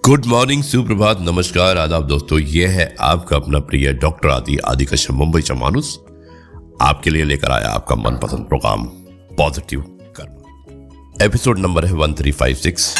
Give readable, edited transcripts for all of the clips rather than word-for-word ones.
Good morning, सुप्रभात, नमस्कार, आदाब दोस्तों। यह है आपका अपना प्रिय डॉक्टर आदि कश्यप मुंबई से मानुस आपके लिए लेकर आया आपका मनपसंद प्रोग्राम पॉजिटिव कर्म। एपिसोड नंबर है 1356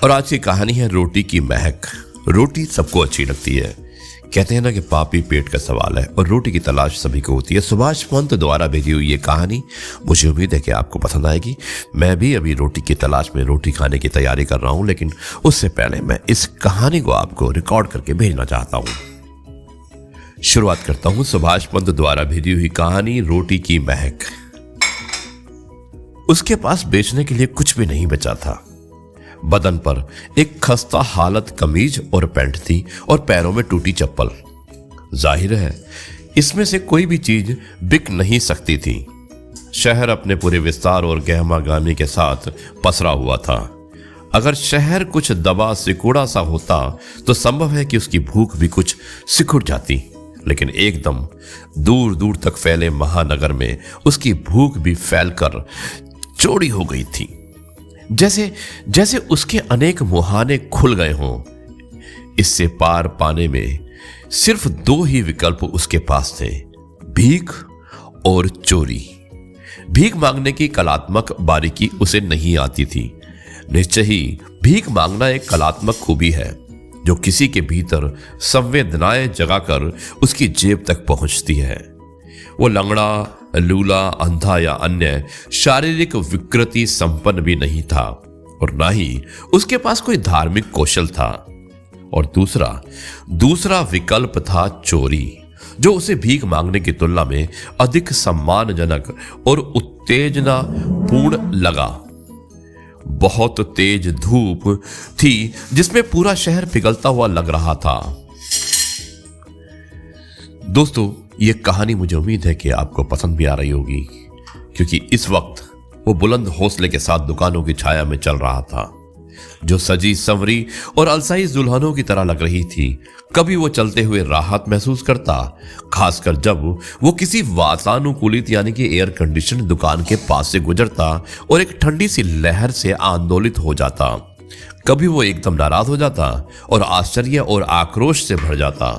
और आज की कहानी है रोटी की महक। रोटी सबको अच्छी लगती है। कहते हैं ना कि पापी पेट का सवाल है और रोटी की तलाश सभी को होती है। सुभाष पंत द्वारा भेजी हुई ये कहानी मुझे उम्मीद है कि आपको पसंद आएगी। मैं भी अभी रोटी की तलाश में रोटी खाने की तैयारी कर रहा हूं, लेकिन उससे पहले मैं इस कहानी को आपको रिकॉर्ड करके भेजना चाहता हूं। शुरुआत करता हूं सुभाष पंत द्वारा भेजी हुई कहानी रोटी की महक। उसके पास बेचने के लिए कुछ भी नहीं बचा था। बदन पर एक खस्ता हालत कमीज और पैंट थी और पैरों में टूटी चप्पल। जाहिर है इसमें से कोई भी चीज बिक नहीं सकती थी। शहर अपने पूरे विस्तार और गहमागामी के साथ पसरा हुआ था। अगर शहर कुछ दबा सिकुड़ा सा होता तो संभव है कि उसकी भूख भी कुछ सिकुड़ जाती, लेकिन एकदम दूर दूर तक फैले महानगर में उसकी भूख भी फैलकर चौड़ी हो गई थी। जैसे उसके अनेक मुहाने खुल गए हों। इससे पार पाने में सिर्फ दो ही विकल्प उसके पास थे, भीख और चोरी। भीख मांगने की कलात्मक बारीकी उसे नहीं आती थी। निश्चय ही भीख मांगना एक कलात्मक खूबी है जो किसी के भीतर संवेदनाएं जगाकर उसकी जेब तक पहुंचती है। वो लंगड़ा, लूला, अंधा या अन्य शारीरिक विकृति संपन्न भी नहीं था और ना ही उसके पास कोई धार्मिक कौशल था। और दूसरा विकल्प था चोरी, जो उसे भीख मांगने की तुलना में अधिक सम्मानजनक और उत्तेजना पूर्ण लगा। बहुत तेज धूप थी जिसमें पूरा शहर पिघलता हुआ लग रहा था। दोस्तों, ये कहानी मुझे उम्मीद है कि आपको पसंद भी आ रही होगी, क्योंकि इस वक्त वो बुलंद हौसले के साथ दुकानों की छाया में चल रहा था, जो सजी संवरी और अलसाई दुल्हनों की तरह लग रही थी। कभी वो चलते हुए राहत महसूस करता, खासकर जब वो किसी वातानुकूलित यानी कि एयर कंडीशन दुकान के पास से गुजरता और एक ठंडी सी लहर से आंदोलित हो जाता। कभी वो एकदम नाराज हो जाता और आश्चर्य और आक्रोश से भर जाता।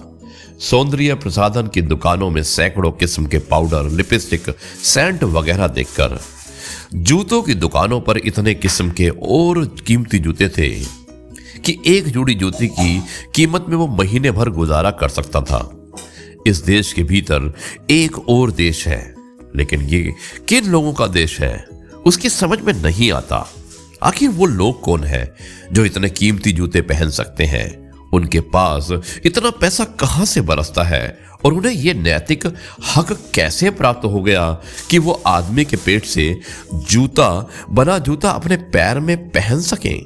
सौंदर्य प्रसाधन की दुकानों में सैकड़ों किस्म के पाउडर, लिपस्टिक, सेंट वगैरह देखकर, जूतों की दुकानों पर इतने किस्म के और कीमती जूते थे कि एक जोड़ी जूती की कीमत में वो महीने भर गुजारा कर सकता था। इस देश के भीतर एक और देश है, लेकिन ये किन लोगों का देश है उसकी समझ में नहीं आता। आखिर वो लोग कौन है जो इतने कीमती जूते पहन सकते हैं? उनके पास इतना पैसा कहां से बरसता है और उन्हें यह नैतिक हक कैसे प्राप्त हो गया कि वो आदमी के पेट से बना जूता अपने पैर में पहन सकें?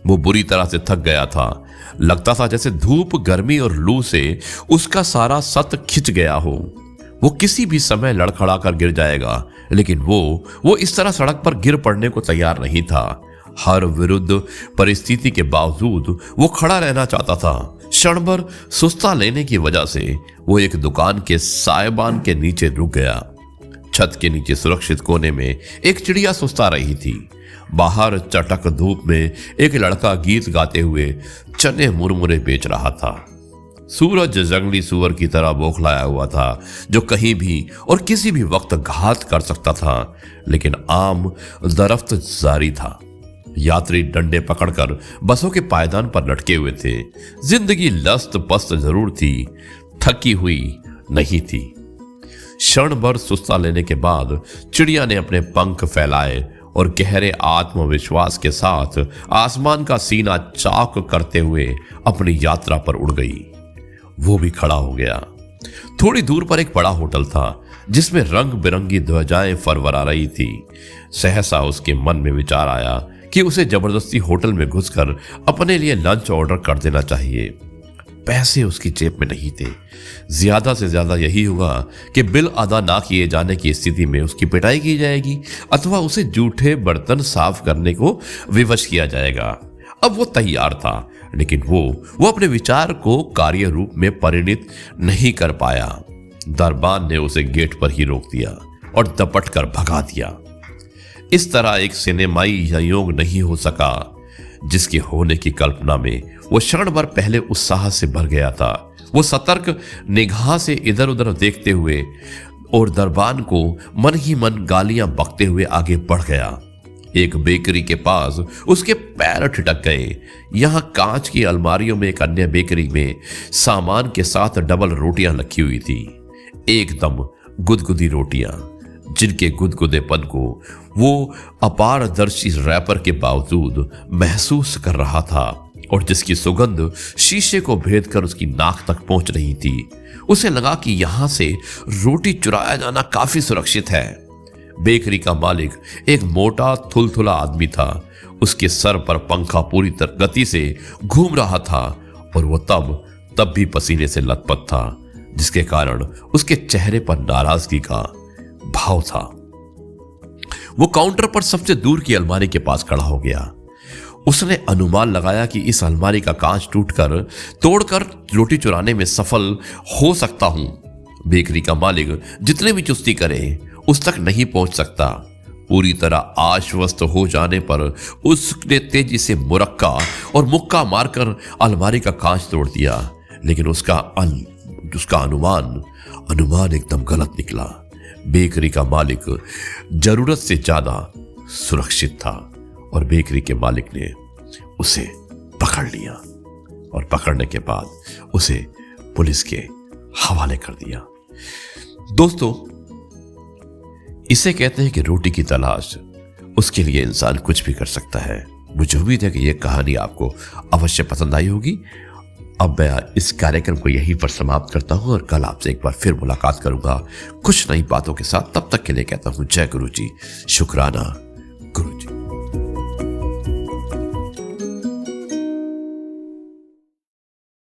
वो बुरी तरह से थक गया था। लगता था जैसे धूप, गर्मी और लू से उसका सारा सत खिंच गया हो। वो किसी भी समय लड़खड़ा कर गिर जाएगा, लेकिन वो इस तरह सड़क पर गिर पड़ने को तैयार नहीं था। हर विरुद्ध परिस्थिति के बावजूद वो खड़ा रहना चाहता था। क्षण भर सुस्ता लेने की वजह से वो एक दुकान के सायबान के नीचे रुक गया। छत के नीचे सुरक्षित कोने में एक चिड़िया सुस्ता रही थी। बाहर चटक धूप में एक लड़का गीत गाते हुए चने मुरमुरे बेच रहा था। सूरज जंगली सुअर की तरह बौखलाया हुआ था, जो कहीं भी और किसी भी वक्त घात कर सकता था, लेकिन आम दरख्त जारी था। यात्री डंडे पकड़कर बसों के पायदान पर लटके हुए थे। जिंदगी लस्त पस्त जरूर थी, थकी हुई नहीं थी। क्षण भर सुस्ता लेने के बाद चिड़िया ने अपने पंख फैलाए और गहरे आत्मविश्वास के साथ आसमान का सीना चाक करते हुए अपनी यात्रा पर उड़ गई। वो भी खड़ा हो गया। थोड़ी दूर पर एक बड़ा होटल था जिसमें रंग बिरंगी ध्वजाएं फरवरा रही थी। सहसा उसके मन में विचार आया कि उसे जबरदस्ती होटल में घुसकर अपने लिए लंच ऑर्डर कर देना चाहिए। पैसे उसकी जेब में नहीं थे। ज्यादा से ज्यादा यही हुआ कि बिल अदा ना किए जाने की स्थिति में उसकी पिटाई की जाएगी अथवा उसे जूठे बर्तन साफ करने को विवश किया जाएगा। अब वो तैयार था, लेकिन वो अपने विचार को कार्य रूप में परिणित नहीं कर पाया। दरबान ने उसे गेट पर ही रोक दिया और दपट कर भगा दिया। इस तरह एक सिनेमाई संयोग नहीं हो सका जिसके होने की कल्पना में वो क्षण भर पहले उत्साह से भर गया था। वो सतर्क निगाह से इधर उधर देखते हुए और दरबान को मन ही मन गालियां बकते हुए आगे बढ़ गया। एक बेकरी के पास उसके पैर ठिठक गए। यहां कांच की अलमारियों में एक अन्य बेकरी में सामान के साथ डबल रोटियां रखी हुई थी, एकदम गुदगुदी रोटियां, जिनके गुदगुदेपन को वो अपारदर्शी रैपर के बावजूद महसूस कर रहा था और जिसकी सुगंध शीशे को भेद कर उसकी नाक तक पहुंच रही थी। उसे लगा कि यहां से रोटी चुराया जाना काफी सुरक्षित है। बेकरी का मालिक एक मोटा थुलथुला आदमी था। उसके सर पर पंखा पूरी तरह गति से घूम रहा था और वो तब भी पसीने से लथपथ था, जिसके कारण उसके चेहरे पर नाराजगी का भाव था। वो काउंटर पर सबसे दूर की अलमारी के पास खड़ा हो गया। उसने अनुमान लगाया कि इस अलमारी का कांच तोड़कर रोटी चुराने में सफल हो सकता हूं। बेकरी का मालिक जितने भी चुस्ती करे उस तक नहीं पहुंच सकता। पूरी तरह आश्वस्त हो जाने पर उसने तेजी से मुरक्का और मुक्का मारकर अलमारी का कांच तोड़ दिया, लेकिन उसका अनुमान एकदम गलत निकला। बेकरी का मालिक जरूरत से ज्यादा सुरक्षित था और बेकरी के मालिक ने उसे पकड़ लिया और पकड़ने के बाद उसे पुलिस के हवाले कर दिया। दोस्तों, इसे कहते हैं कि रोटी की तलाश, उसके लिए इंसान कुछ भी कर सकता है। मुझे उम्मीद है कि यह कहानी आपको अवश्य पसंद आई होगी। अब मैं इस कार्यक्रम को यहीं पर समाप्त करता हूं और कल आपसे एक बार फिर मुलाकात करूंगा कुछ नई बातों के साथ। तब तक के लिए कहता हूं जय गुरु जी, शुक्राना।